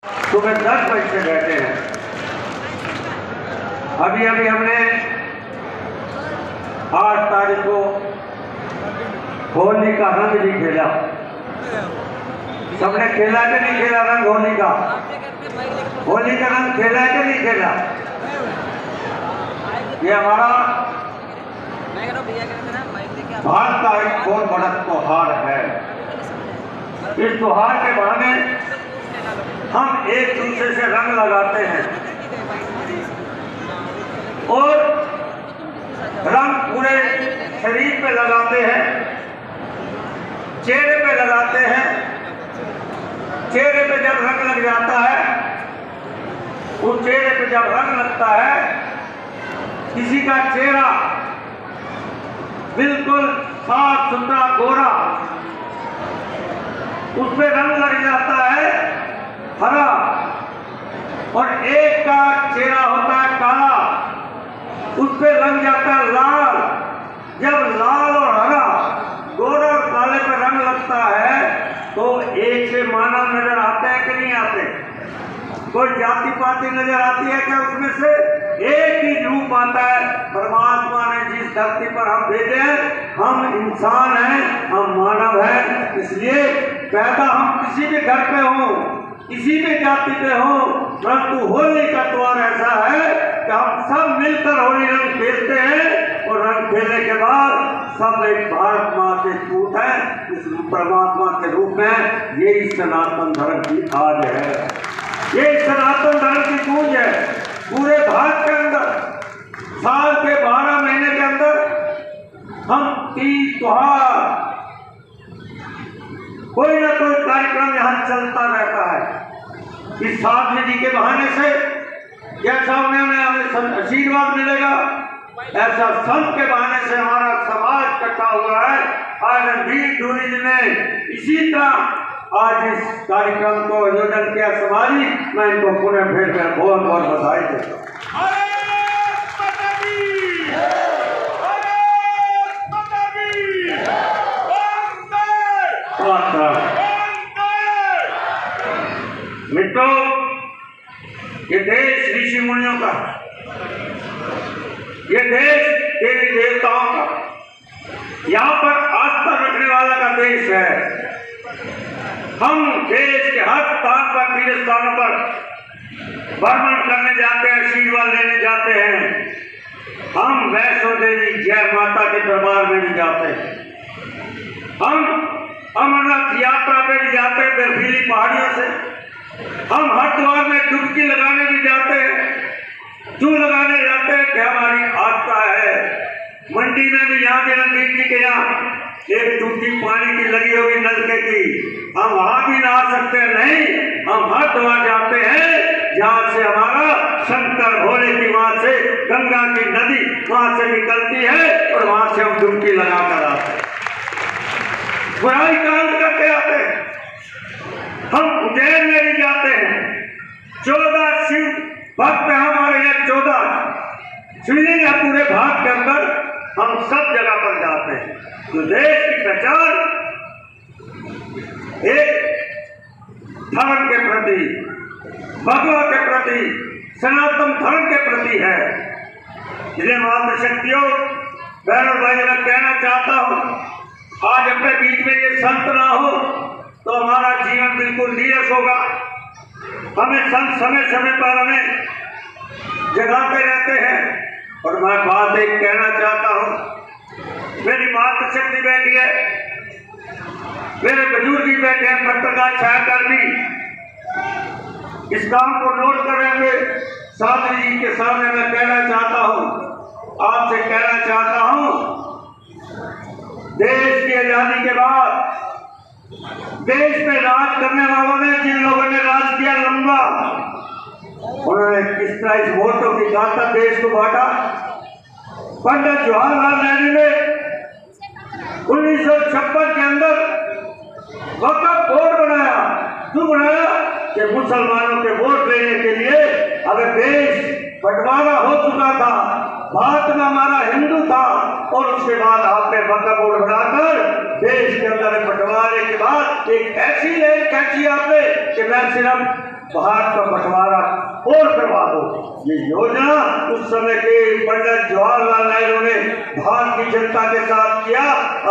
सुबह 10 बजे से बैठे हैं। अभी अभी हमने 8 तारीख को होली का रंग भी खेला। सबने खेला कि नहीं खेला रंग होली का? होली का रंग खेला कि नहीं खेला? ये हमारा भारत का एक बहुत बड़ा त्योहार है। इस त्योहार के बहाने हम एक दूसरे से रंग लगाते हैं और रंग पूरे शरीर पे लगाते हैं, चेहरे पे लगाते हैं। चेहरे पे जब रंग लग जाता है, उस चेहरे पे जब रंग लगता है, किसी का चेहरा बिल्कुल साफ सुथरा गोरा, उस पे रंग लग जाता है हरा, और एक का चेहरा होता है काला, उस पे लग जाता है लाल। जब लाल और हरा, गोरा और काले पे रंग लगता है तो एक से मानव नजर आते हैं कि नहीं आते? कोई जाति पाति नजर आती है क्या उसमें से? एक ही रूप आता है। परमात्मा ने जिस धरती पर हम भेजे हैं, हम इंसान हैं, हम मानव हैं। इसलिए पैदा हम किसी भी घर पे हों, किसी भी जाति पे हों, परंतु होली का त्योहार ऐसा है कि हम सब मिलकर होली रंग खेलते हैं और रंग खेलने के बाद सब एक भारत माँ के पूत है, इस परमात्मा के रूप में। ये सनातन धर्म की आज है, ये सनातन धर्म की गूंज है। पूरे भारत के अंदर साल के 12 महीने के अंदर हम 3 त्योहार, कोई ना कोई कार्यक्रम यहाँ चलता रहता है। इस साधु जी के बहाने से जैसा उन्हें हमें आशीर्वाद मिलेगा, ऐसा संत के बहाने से हमारा समाज इकट्ठा हुआ है। आज रणधीर धूरी जी ने इसी तरह आज इस कार्यक्रम को आयोजन किया। समाजी मैं इनको पुनः फिर बहुत बहुत बधाई देता हूँ। मित्रों, ये देश ऋषि मुनियों का, ये देश देवी देवताओं का, यहाँ पर आस्था रखने वाला का देश है। हम देश के हर स्थान पर, तीर्थ स्थानों पर भ्रमण करने जाते हैं, आशीर्वाद लेने जाते हैं। हम वैष्णो देवी जय माता के दरबार में भी जाते हैं। हम अमरनाथ यात्रा पे भी जाते हैं, बर्फीली पहाड़ियों से। हम हरिद्वार में डुबकी लगाने भी जाते हैं, क्यों लगाने जाते हैं कि हमारी आस्था है। मंडी में भी यहाँ के रणधीर जी के यहाँ एक टूटी पानी की लगी होगी नलके की, हम वहां भी नहा सकते हैं। नहीं, हम हरिद्वार जाते हैं जहाँ से हमारा शंकर भोले की, वहां से गंगा की नदी वहां से निकलती है और वहां से हम डुबकी लगा कर आते हैं, बुराई का अंत करके आते हैं। हम उज्जैन में भी जाते हैं, 14 शिव भक्त हमारे यहाँ, 14 शिवलिंग है पूरे भारत के अंदर। हम सब जगह पर जाते हैं। तो देश की पहचान एक धर्म के प्रति, भगवान के प्रति, सनातन धर्म के प्रति है। इसलिए मातृशक्तियों, बहनों भाइयों, मैं कहना चाहता हूँ, आज अपने बीच में ये संत ना हो तो हमारा जीवन बिल्कुल नीरस होगा। हमें संत समय समय पर हमें जगाते रहते हैं। और मैं बात एक कहना चाहता हूँ, मेरी मातृशक्ति बैठी है, मेरे बुजुर्ग भी बैठे हैं, पत्रकार छायाकर्मी इस काम को नोट कर रहे हैं। साधु जी के सामने मैं कहना चाहता हूँ, आपसे कहना चाहता हूँ, देश की आजादी के बाद देश में राज करने वालों ने, जिन लोगों ने राज किया लंबा, उन्होंने किस तरह इस वोटों की खातिर देश को बांटा। पंडित जवाहरलाल नेहरू ने 1956 के अंदर वक्फ बोर्ड बनाया। क्यों बनाया? कि मुसलमानों के वोट लेने के लिए, अगर देश बंटवारा हो चुका था, भारत में हमारा हिंदू था, और उसके बाद आपने वक्फ बोर्ड बनाकर देश के अंदर बंटवारे के बाद एक ऐसी लेन खींची आपने कि मैं सिर्फ भारत का बंटवारा और करवा दो। ये योजना उस समय के पंडित जवाहरलाल नेहरू ने भारत की जनता के साथ किया।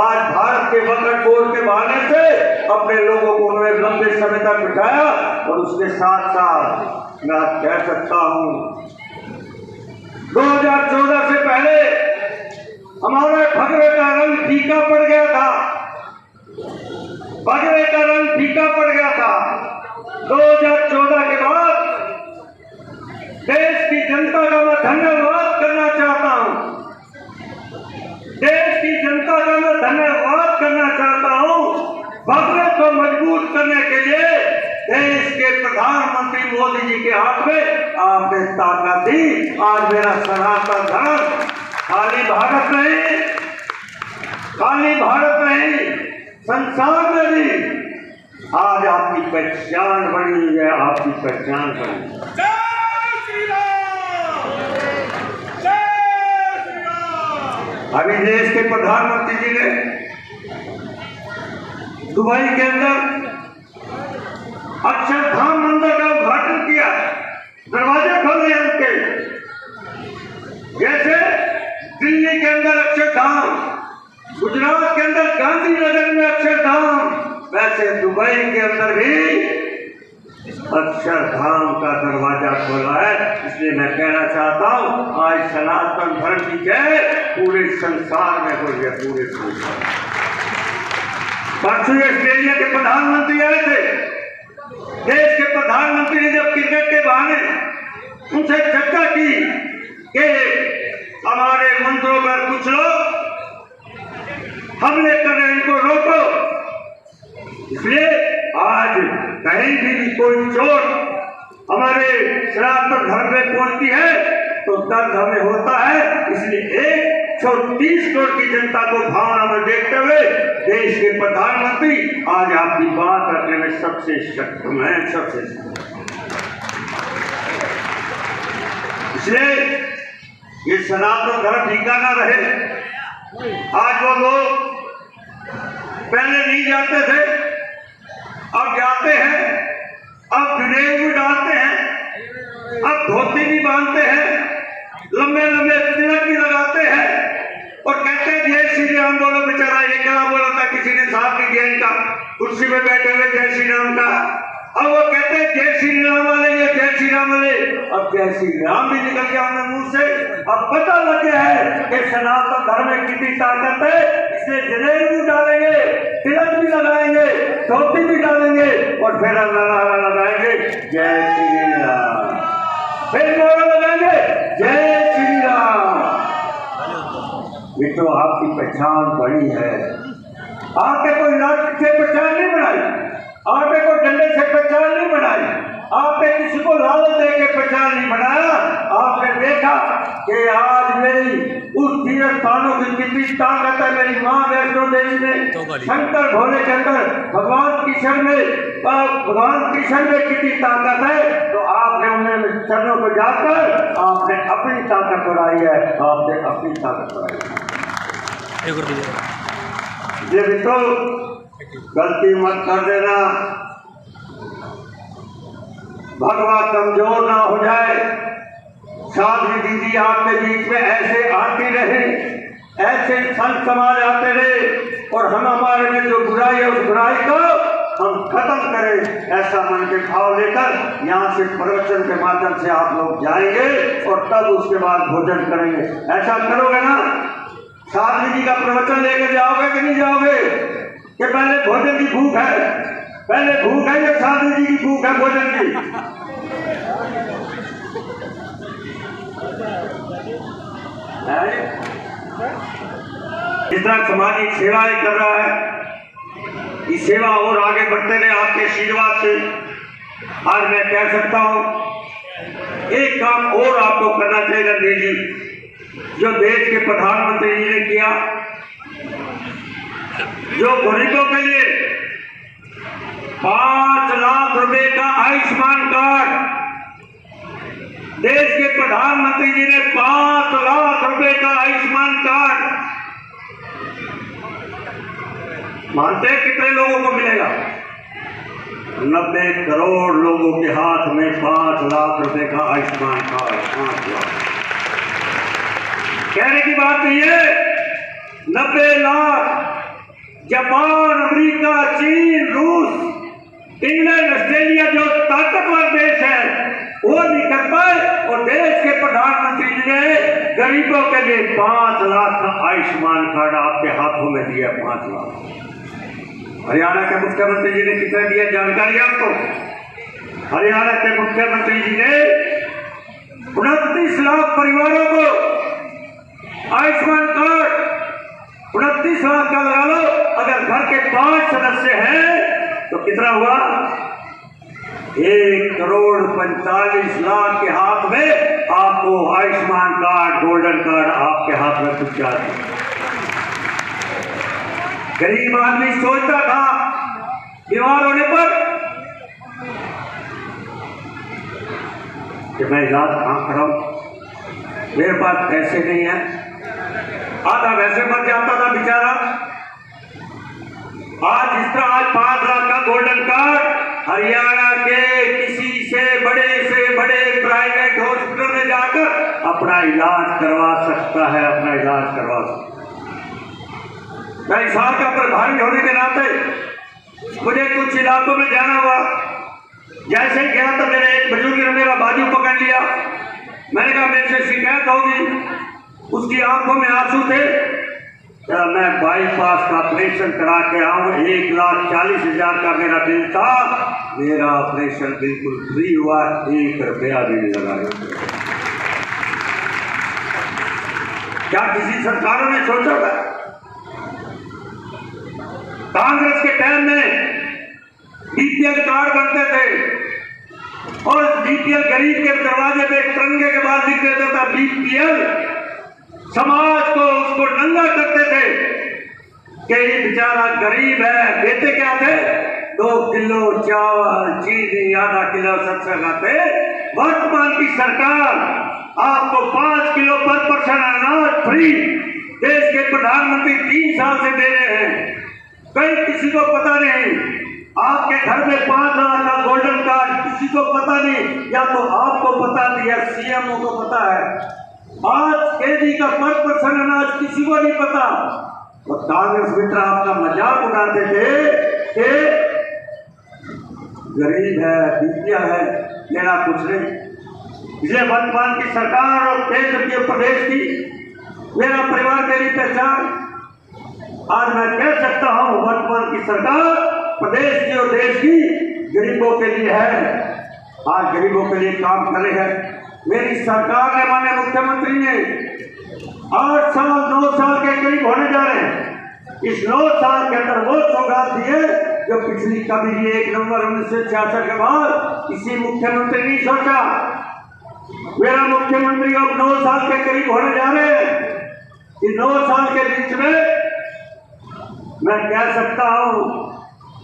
आज भारत के वक्र बोर्ड के बहाने से अपने लोगों को उन्होंने लंबे समय तक बिठाया। और उसके साथ साथ मैं कह सकता हूँ 2014 से पहले हमारे भगवे का रंग फीका पड़ गया था। भगवे का रंग फीका पड़ गया था। 2014 के बाद देश की जनता का मैं धन्यवाद करना चाहता हूं। देश की जनता का मैं धन्यवाद करना चाहता हूं। भगवे को मजबूत करने के लिए देश के प्रधानमंत्री मोदी जी के हाथ में आपने ताकत दी। आज मेरा सनातन धर्म खाली भारत नहीं संसार में भी आज आपकी पहचान बनी हुई है। आपकी पहचान बनी। अभी देश के प्रधानमंत्री जी ने दुबई के अंदर अक्षरधाम मंदिर का उद्घाटन किया। दरवाजे खोले उनके, जैसे दिल्ली के अंदर अक्षरधाम, गुजरात के अंदर गांधीनगर में अक्षरधाम, वैसे दुबई के अंदर भी अक्षरधाम का दरवाजा खोला है। इसलिए मैं कहना चाहता हूं आज सनातन धर्म की जय पूरे संसार में हो गया। पूरे संसार परसों ऑस्ट्रेलिया के प्रधानमंत्री आए थे। देश के प्रधानमंत्री ने जब क्रिकेट के बहाने उनसे चर्चा की कि हमारे मंत्रों पर कुछ लोग हमले कर रहे हैं, इनको रोको। इसलिए आज कहीं भी कोई चोट हमारे सनातन धर्म में पहुंचती है तो दर्द हमें होता है। इसलिए 130 करोड़ की जनता को भावना में देखते हुए देश के प्रधानमंत्री आज आपकी बात रखने में सबसे सक्षम है, सबसे इसलिए ये सनातन धर्म टीका ना रहे। आज वो लोग पहले नहीं जाते थे, अब जाते हैं, अब जुनेब भी डालते हैं, अब धोती भी बांधते हैं, लंबे लंबे तिलक भी लगाते हैं और कहते हैं जय श्री राम बोलो। बेचारा ये क्या बोला था, किसी ने साफ नहीं किया इनका, कुर्सी में बैठे हुए जय श्री राम का। अब वो कहते हैं जय श्री राम वाले, ये जय श्री राम वाले। अब जय श्री राम भी निकल गया उन्हें मुंह से। अब पता लग गया है कि सनातन धर्म में कितनी ताकत है। इसलिए जनेऊ भी डालेंगे, तिलक भी लगाएंगे, धोती भी डालेंगे और फिर नारा लगाएंगे जय श्री राम, फिर नारा लगाएंगे जय श्री राम। ये तो आपकी पहचान बड़ी है। आपके कोई लाठी से पहचान नहीं बनाई, आपने कोई डंडे से पहचान नहीं बनाई, आपने किसी को लालच दे के पहचान नहीं बनाया। आपने देखा कि आज मेरी उस तीर्थ स्थानों की कितनी ताकत है। मेरी माँ वैष्णो देवी में, शंकर भोले के अंदर, भगवान कृष्ण में कितनी ताकत है। तो आपने उन्हें चरणों को जाकर आपने अपनी ताकत बढ़ाई है, आपने अपनी ताकत बढ़ाई है। ये भी तो गलती मत कर देना, भगवा कमजोर ना हो जाए। साध्वी दीदी आपके बीच में ऐसे आती रहे, ऐसे संत समाज आते रहे और हम हमारे में जो बुराई है उस बुराई को हम खत्म करें। ऐसा मन के भाव लेकर यहाँ से प्रवचन के माध्यम से आप लोग जाएंगे और तब उसके बाद भोजन करेंगे। ऐसा करोगे ना? साध्वी जी का प्रवचन लेकर जाओगे कि नहीं जाओगे? कि पहले भोजन की भूख है, पहले भूख है या साधु जी की भूख है भोजन की? इस तरह सामाजिक सेवाएं कर रहा है, ये सेवा और आगे बढ़ते रहे आपके आशीर्वाद से। आज मैं कह सकता हूं एक काम और आपको करना चाहिए रणधीर जी, जो देश के प्रधानमंत्री जी ने किया, जो गरीबों के लिए 5 लाख रुपए का आयुष्मान कार्ड, देश के प्रधानमंत्री जी ने 5 लाख रुपए का आयुष्मान कार्ड, मानते हैं कितने लोगों को मिलेगा? 90 करोड़ लोगों के हाथ में 5 लाख रुपए का आयुष्मान कार्ड। 5 लाख कहने की बात नहीं है, 90 लाख। जापान, अमेरिका, चीन, रूस, इंग्लैंड, ऑस्ट्रेलिया जो ताकतवर देश है वो नहीं कर पाए, और देश के प्रधानमंत्री जी ने गरीबों के लिए 5 लाख का आयुष्मान कार्ड आपके हाथों में दिया। 5 लाख। हरियाणा के मुख्यमंत्री जी ने कितना दिया जानकारी आपको? हरियाणा के मुख्यमंत्री जी ने 29 लाख परिवारों को आयुष्मान कार्ड, 29 लाख का लगा लो, अगर घर के 5 सदस्य हैं तो कितना हुआ? 1 करोड़ 45 लाख के हाथ में आपको आयुष्मान कार्ड, गोल्डन कार्ड आपके हाथ में पहुंचा दिया। गरीब आदमी सोचता था बीमार होने पर कि मैं इलाज कहां कराऊं, मेरे पास पैसे नहीं है, आधा वैसे मर जाता था बेचारा। आज जिस तरह आज 5 लाख का गोल्डन कार्ड हरियाणा के किसी से बड़े प्राइवेट हॉस्पिटल में जाकर अपना इलाज करवा सकता है, अपना इलाज करवा सकता है। मैं इस साल का प्रभारी होने के नाते मुझे कुछ इलाकों में जाना हुआ। जैसे ही गया तो मेरे एक बुजुर्ग ने मेरा बाजू पकड़ लिया। मैंने कहा मेरे से शिकायत होगी। उसकी आंखों में आंसू थे। मैं बाईपास का ऑपरेशन करा के आऊं, 1,40,000 का मेरा बिल था। मेरा ऑपरेशन बिल्कुल फ्री हुआ, 1 रुपया भी नहीं लगा। क्या किसी सरकारों ने सोचा था? कांग्रेस के टाइम में बीपीएल कार्ड बनते थे और बीपीएल गरीब के दरवाजे पे तिरंगे के बाद लिख देता था बीपीएल। समाज को उसको नंगा करते थे कि ये बेचारा गरीब है। देते क्या थे? 2 किलो चावल, चीनी, आधा किलो सबसे खाते। वर्तमान की सरकार आपको 5 किलो पर पर्सन अनाज फ्री देश के प्रधानमंत्री 3 साल से दे रहे हैं। कई किसी को पता नहीं। आपके घर में 5 लाख का गोल्डन कार्ड किसी को पता नहीं, या तो आपको पता नहीं या सीएमओ को पता है। 5 केजी का पर पर्सन अनाज किसी को नहीं पता। तो कांग्रेस मित्र आपका मजाक उड़ाते थे कि गरीब है, बीपीएल है, मेरा कुछ नहीं। इसलिए वर्तमान की सरकार और केंद्र के प्रदेश की मेरा परिवार मेरी पहचान। आज मैं कह सकता हूं वर्तमान की सरकार प्रदेश की और देश की गरीबों के लिए है। आज गरीबों के लिए काम कर रही है। मेरी सरकार ने, माननीय मुख्यमंत्री ने 8 साल 9 साल के करीब होने जा रहे हैं। इस 9 साल के अंदर वो सौगात दी है जो पिछली कभी 1 नवंबर 1966 के बाद किसी मुख्यमंत्री नहीं सोचा। मेरा मुख्यमंत्री अब 9 साल के करीब होने जा रहे हैं। इस 9 साल के बीच में मैं कह सकता हूं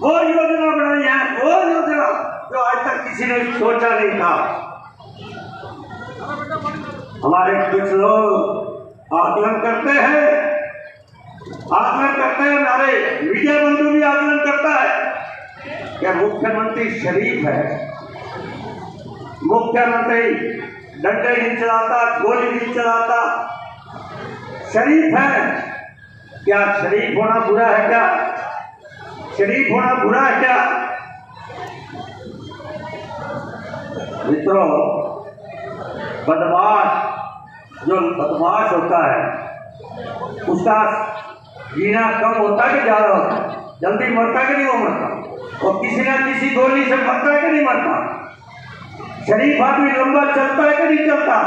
वो योजना बनाई है, वो योजना जो आज तक किसी ने सोचा नहीं था। हमारे कुछ लोग आकलन करते हैं, हमारे मीडिया बंधु भी आकलन करता है कि मुख्यमंत्री शरीफ है, मुख्यमंत्री डंडे नहीं चलाता, गोली नहीं चलाता, शरीफ है। क्या शरीफ होना बुरा है? क्या शरीफ होना बुरा है? क्या मित्रों, बदमाश जो बदमाश होता है उसका जीना कम होता है कि ज्यादा होता है? जल्दी मरता कि नहीं वो मरता? और किसी ना किसी गोली से मरता है कि नहीं मरता? शरीफ आदमी लंबा चलता है कि नहीं चलता?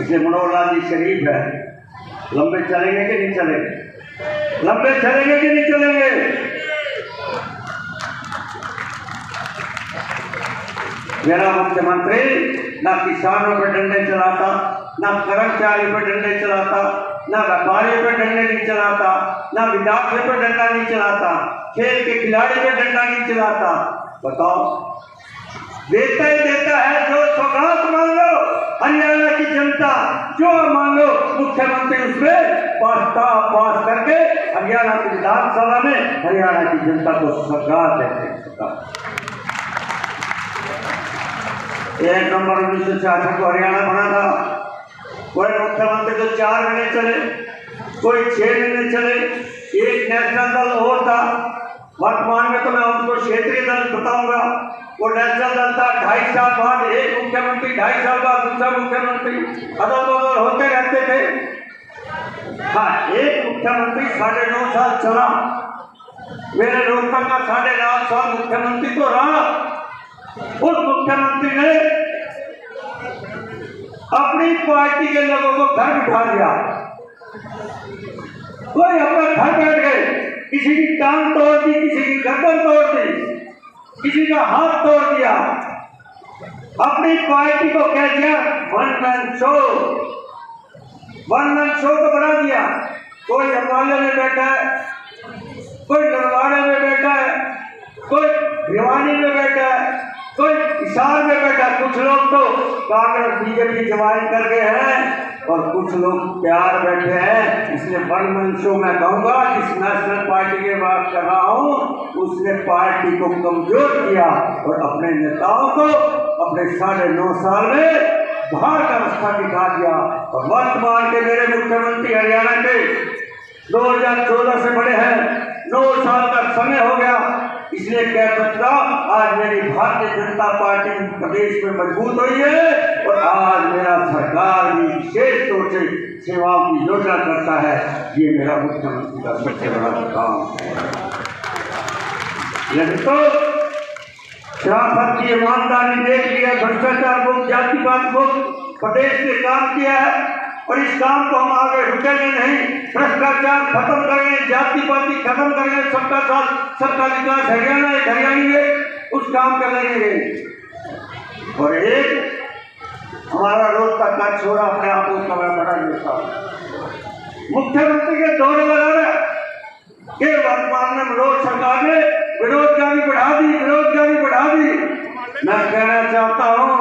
इसलिए मनोहर लाल जी शरीफ है। लंबे चलेंगे कि नहीं चलेंगे? लंबे चलेंगे कि नहीं चलेंगे? मेरा मुख्यमंत्री ना किसानों पर डंडे चलाता, ना कर्मचारी पर डंडे चलाता, ना व्यापारियों पर डंडे नहीं चलाता, ना विद्यार्थी पर डंडा नहीं चलाता, खेल के खिलाड़ी पर डंडा नहीं चलाता। बताओ, देता ही देता है। जो सौगात मांगो हरियाणा की जनता, जो मांगो मुख्यमंत्री उसमें पास करके हरियाणा की विधानसभा में हरियाणा की जनता को सौगात देते हैं। 1 नवंबर 1966 को हरियाणा बना था। कोई मुख्यमंत्री तो 4 महीने चले, कोई 6 महीने चले, एक नेशनल दल और था। वर्तमान में तो मैं उनको क्षेत्रीय दल बताऊंगा। वो नेशनल दल था, 2.5 साल बाद एक मुख्यमंत्री, 2.5 साल बाद दूसरा मुख्यमंत्री, अदल बदल होते रहते थे। हाँ, एक मुख्यमंत्री 9.5 साल चला। मेरे रोहतक का 9.5 साल मुख्यमंत्री तो रहा। उस मुख्यमंत्री ने अपनी पार्टी के लोगों को घर बिठा दिया। कोई अपना घर बैठ गए, किसी की टांग तोड़ दी, किसी की गर्दन तोड़ दी, किसी का हाथ तोड़ दिया। अपनी पार्टी को कह दिया one man show. One man show को बना दिया। कोई अम्बाले में बैठा है, कोई नरवाड़े में बैठा है, कोई भिवानी में बैठा है, कोई हिसार में बैठा। कुछ लोग तो कांग्रेस बीजेपी ज्वाइन कर गए हैं और कुछ लोग प्यार बैठे हैं। इसलिए वन मैन शो मैं कहूँगा, जिस नेशनल पार्टी की बात कर रहा हूँ उसने पार्टी को कमजोर किया और अपने नेताओं को अपने 9.5 साल में बाहर का रास्ता दिखा दिया। और वर्तमान के मेरे मुख्यमंत्री हरियाणा के 2014 से बड़े हैं, 9 साल का समय हो गया। इसलिए कह सकता आज मेरी भारतीय जनता पार्टी प्रदेश में मजबूत हुई है और आज मेरा सरकार भी विशेष तौर से सेवाओं की योजना करता है। ये मेरा मुख्यमंत्री का सबसे बड़ा काम है। तो शराफत की ईमानदारी देख लिया, भ्रष्टाचार मुक्त, जातिवाद मुक्त प्रदेश ने काम किया है और इस काम को हम आगे रुकेंगे नहीं। भ्रष्टाचार खत्म करेंगे, जातिवादी खत्म करेंगे, सबका साथ सबका विकास हरियाणा एक हरियाणी है, उस काम कर लेंगे। और एक हमारा रोहतक का छोरा अपने आप को बड़ा नेता मुख्यमंत्री के दौरे लगा रहा है कि वर्तमान में मनोज सरकार ने बेरोजगारी बढ़ा दी, बेरोजगारी बढ़ा दी। मैं कहना चाहता हूँ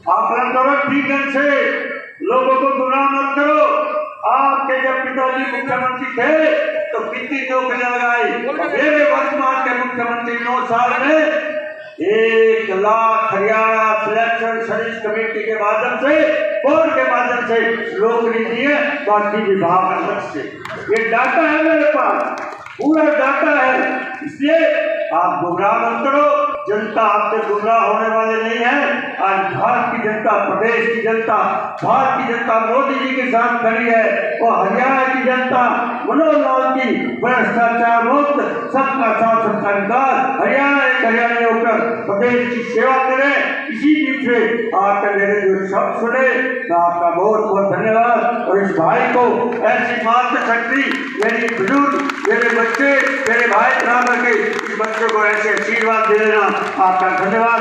आकलन करो ठीक ढंग से, लोगों को गुमराह मत करो। आपके जब पिताजी मुख्यमंत्री थे तो कितनी नौकरियां लगाई। मेरे वर्तमान के मुख्यमंत्री 9 साल में 1 lakh Haryana selection service committee के माध्यम से, बोर्ड के माध्यम से नौकरी दी है, बाकी विभाग अलग से। ये डाटा है मेरे पास, पूरा डाटा है। इसलिए आप गुमराह मत करो, जनता आपसे गुमराह होने वाले नहीं है। आज भारत की जनता, प्रदेश की जनता, भारत की जनता मोदी जी के साथ खड़ी है और हरियाणा की जनता मनोज लाल की भ्रष्टाचार मुक्त, सबका साथ सबका विकास, हरियाणा एक हरियाणा होकर प्रदेश की सेवा करे। इसी बीच में आपके मेरे जो शब्द सुने, तो आपका बहुत बहुत धन्यवाद। और इस भाई को ऐसी मातृशक्ति, मेरी बुजुर्ग, मेरे बच्चे, मेरे भाई बराबर के इस बच्चों को ऐसे आशीर्वाद दे देना, आपका धन्यवाद।